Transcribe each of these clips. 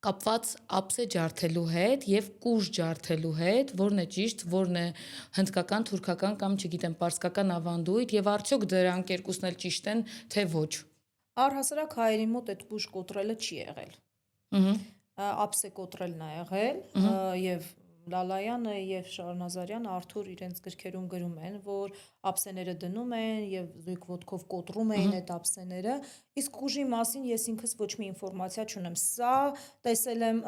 կապված ափսե ջարդելու հետ եւ կուժ ջարդելու հետ, որն է ճիշտ, որն է հնդկական, թուրքական կամ չգիտեմ, պարսկական ավանդույթ եւ արդյոք դրանք երկուսն էլ ճիշտ են, թե ոչ։ Առհասարակ հայերի մոտ այդ կուժ կոտրելը չի եղել։ Ափսե կոտրելն է եղել եւ Լալայանը եւ Շահնազարյանը Արթուր իրենց գրքերում գրում են, որ ափսեները դնում են եւ զույգ ոտքով կոտրում էին այդ ափսեները, իսկ կուժի մասին ես ինքս ոչ մի ինֆորմացիա չունեմ։ Սա տեսել եմ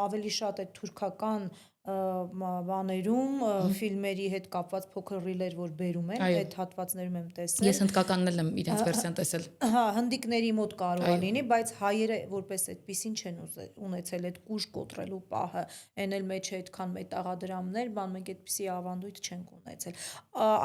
ավելի շատ այդ թուրքական բաներում, ֆիլմերի հետ կապված փոքր ռիլեր, որ բերում են, այդ հատվածներում եմ տեսել։ Ես հնդկականն էլ եմ իրենց վերսիան տեսել։ Հա, հնդիկների մոտ կարող է լինի, բայց հայերը որպես այդպեսին չեն ունեցել այդ կուժ կոտրելու պահը, այն էլ մեջ է այդքան մետաղադրամներ, բան մենք այդպիսի ավանդույթ չենք ունեցել։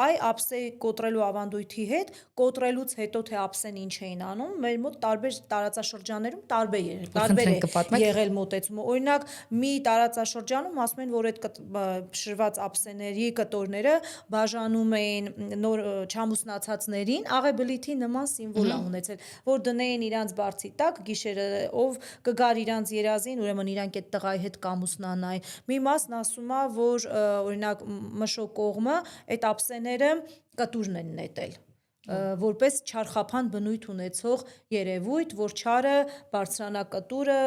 Այ ափսե կոտրելու ավանդույթի հետ կոտրելուց հետո թե ափսեն ինչ էին անում, մեր մոտ տարբեր տարածաշրջաններում տարբեր է եղել մոտեցումը։ Օրինակ, մի տարածաշրջանում ասում են, որ այդ փշրված ափսեների կտորները բաժանում էին նոր չամուսնացածներին, աղեբլիթի նման սիմվոլ է ունեցել, որ դնեին իրանց բարձի տակ, գիշերը ով կգար իրանց երազին, ուրեմն իրանք այդ տղայի հետ կամուսնանային։ Մի մասն ասում է, որ օրինակ մշո կողմը այդ ափսեները կտուրն են նետել, որպես չարխափան բնույթ ունեցող երևույթ, որ չարը բարձրանա կտուրը,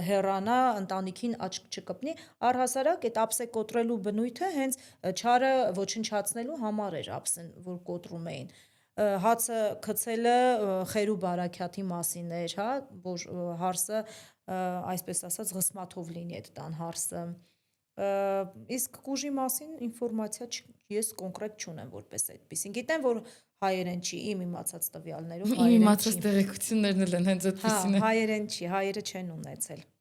հեռանա, ընտանիքին աչք չկպնի, առհասարակ այդ ափսե կոտրելու բնույթը հենց չարը ոչնչացնելու համար էր ափսեն, որ կոտրում էին։ Հացը գցելը խերու բարաքյաթի մասին էր, հա, որ հարսը, այսպես ասած, ղսմաթով լինի այդ տան հարսը։ Իսկ կուժի մասին ինֆորմացիա ես կոնկրետ չունեմ որպես այդպեսին։ Գիտեմ, որ հայերեն չի, իմ իմացած տվյալներով հայերեն չի։ Իմ իմացած տեղեկություններն էլ են հենց այդպեսին։ Հա, հայերեն չի, հայերը չեն ունեցել։